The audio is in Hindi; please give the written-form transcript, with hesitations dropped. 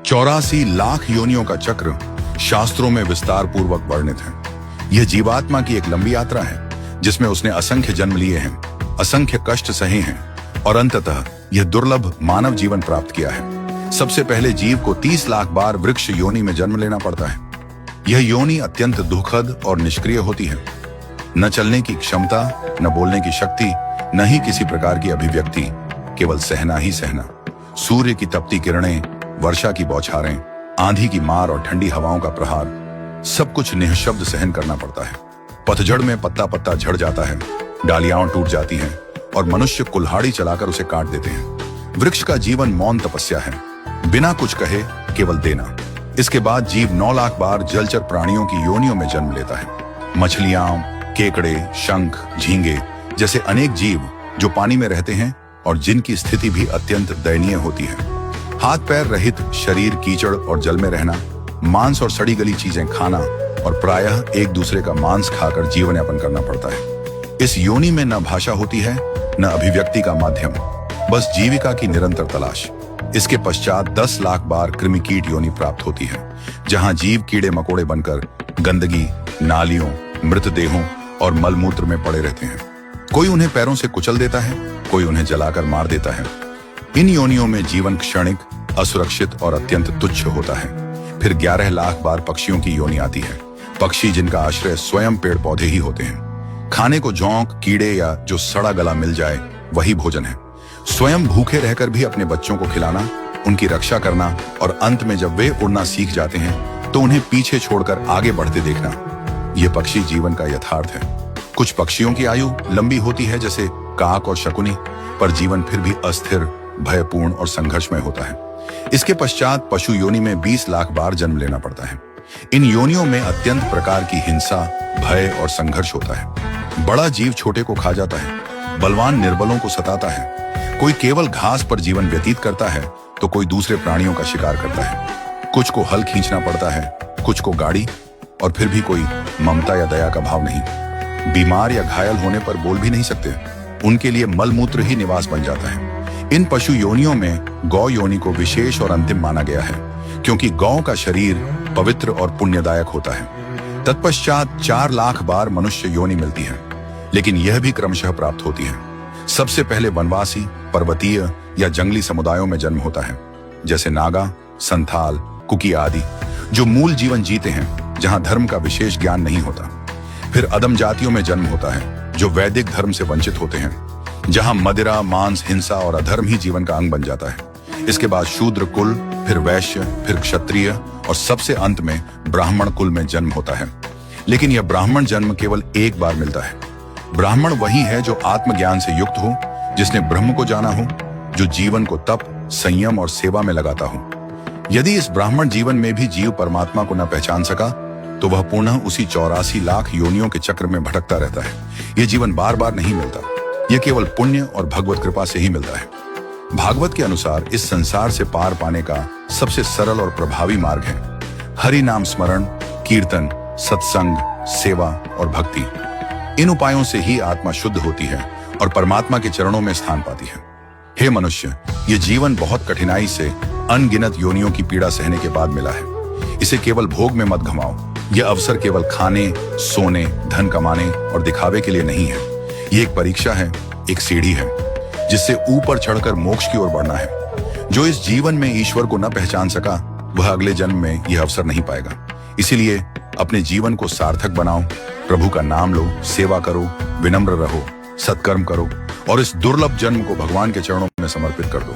84 लाख योनियों का चक्र शास्त्रों में विस्तार पूर्वक वर्णित है। यह जीवात्मा की एक लंबी यात्रा है जिसमें उसने असंख्य जन्म लिए हैं, असंख्य कष्ट सहे हैं और अंततः यह दुर्लभ मानव जीवन प्राप्त किया है। सबसे पहले जीव को 30 लाख बार वृक्ष योनि में जन्म लेना पड़ता है। यह योनि अत्यंत दुखद और निष्क्रिय होती है। न चलने की क्षमता, न बोलने की शक्ति, न ही किसी प्रकार की अभिव्यक्ति, केवल सहना ही सहना। सूर्य की तपती किरणें, वर्षा की बौछारें, आंधी की मार और ठंडी हवाओं का प्रहार, सब कुछ निःशब्द सहन करना पड़ता है। पतझड़ में पत्ता पत्ता झड़ जाता है, डालियां टूट जाती हैं और मनुष्य कुल्हाड़ी चलाकर उसे काट देते हैं। वृक्ष का जीवन मौन तपस्या है, बिना कुछ कहे केवल देना। इसके बाद जीव 9 लाख बार जलचर प्राणियों की योनियों में जन्म लेता है। मछलियां, केकड़े, शंख, झींगे जैसे अनेक जीव जो पानी में रहते हैं और जिनकी स्थिति भी अत्यंत दयनीय होती है। हाथ पैर रहित शरीर, कीचड़ और जल में रहना, मांस और सड़ी गली चीजें खाना और प्रायः एक दूसरे का मांस खाकर जीवन यापन करना पड़ता है। इस योनि में न भाषा होती है, न अभिव्यक्ति का माध्यम, बस जीविका की निरंतर तलाश। इसके पश्चात 10 लाख बार कृमिकीट योनि प्राप्त होती है, जहां जीव कीड़े मकोड़े बनकर गंदगी, नालियों, मृतदेहों और मलमूत्र में पड़े रहते हैं। कोई उन्हें पैरों से कुचल देता है, कोई उन्हें जलाकर मार देता है। इन योनियों में जीवन क्षणिक, असुरक्षित और अत्यंत तुच्छ होता है। फिर 11 लाख बार पक्षियों की योनि आती है। पक्षी जिनका आश्रय स्वयं पेड़ पौधे ही होते हैं। खाने को जोंक, कीड़े या जो सड़ा गला मिल जाए वही भोजन है। स्वयं भूखे रहकर भी अपने बच्चों को खिलाना, उनकी रक्षा करना और अंत में जब वे उड़ना सीख जाते हैं तो उन्हें पीछे छोड़कर आगे बढ़ते देखना, यह पक्षी जीवन का यथार्थ है। कुछ पक्षियों की आयु लंबी होती है जैसे काक और शकुनी, पर जीवन फिर भी अस्थिर, भयपूर्ण और संघर्षमय होता है। इसके पश्चात पशु योनि में 20 लाख बार जन्म लेना पड़ता है। इन योनियों में अत्यंत प्रकार की हिंसा, भय और संघर्ष होता है। बड़ा जीव छोटे को खा जाता है, बलवान निर्बलों को सताता है। कोई केवल घास पर जीवन व्यतीत करता है तो कोई दूसरे प्राणियों का शिकार करता है। कुछ को हल खींचना पड़ता है, कुछ को गाड़ी, और फिर भी कोई ममता या दया का भाव नहीं। बीमार या घायल होने पर बोल भी नहीं सकते, उनके लिए मलमूत्र ही निवास बन जाता है। इन पशु योनियों में गौ योनि को विशेष और अंतिम माना गया है, क्योंकि गौ का शरीर पवित्र और पुण्यदायक होता है। तत्पश्चात 4 लाख बार मनुष्य योनि मिलती है, लेकिन यह भी क्रमशः प्राप्त होती है। सबसे पहले वनवासी, पर्वतीय या जंगली समुदायों में जन्म होता है, जैसे नागा, संथाल, कुकी आदि, जो मूल जीवन जीते हैं जहां धर्म का विशेष ज्ञान नहीं होता। फिर अदम जातियों में जन्म होता है, जो वैदिक धर्म से वंचित होते हैं, जहां मदिरा, मांस, हिंसा और अधर्म ही जीवन का अंग बन जाता है। इसके बाद शूद्र कुल, फिर वैश्य, फिर क्षत्रिय और सबसे अंत में ब्राह्मण कुल में जन्म होता है। लेकिन यह ब्राह्मण जन्म केवल एक बार मिलता है। ब्राह्मण वही है जो आत्मज्ञान से युक्त हो, जिसने ब्रह्म को जाना हो, जो जीवन को तप, संयम और सेवा में लगाता हो। यदि इस ब्राह्मण जीवन में भी जीव परमात्मा को न पहचान सका तो वह पुनः उसी 84 लाख योनियों के चक्र में भटकता रहता है। यह जीवन बार बार नहीं मिलता, यह केवल पुण्य और भगवत कृपा से ही मिलता है। भागवत के अनुसार इस संसार से पार पाने का सबसे सरल और प्रभावी मार्ग है हरि नाम स्मरण, कीर्तन, सत्संग, सेवा और भक्ति। इन उपायों से ही आत्मा शुद्ध होती है और परमात्मा के चरणों में स्थान पाती है। हे मनुष्य, ये जीवन बहुत कठिनाई से अनगिनत योनियों की पीड़ा सहने के बाद मिला है। इसे केवल भोग में मत घमाओ। यह अवसर केवल खाने, सोने, धन कमाने और दिखावे के लिए नहीं है। ये एक परीक्षा है, एक सीढ़ी है, जिससे ऊपर चढ़कर मोक्ष की ओर बढ़ना है। जो इस जीवन में ईश्वर को न पहचान सका वह अगले जन्म में यह अवसर नहीं पाएगा। इसीलिए अपने जीवन को सार्थक बनाओ, प्रभु का नाम लो, सेवा करो, विनम्र रहो, सत्कर्म करो और इस दुर्लभ जन्म को भगवान के चरणों में समर्पित कर दो।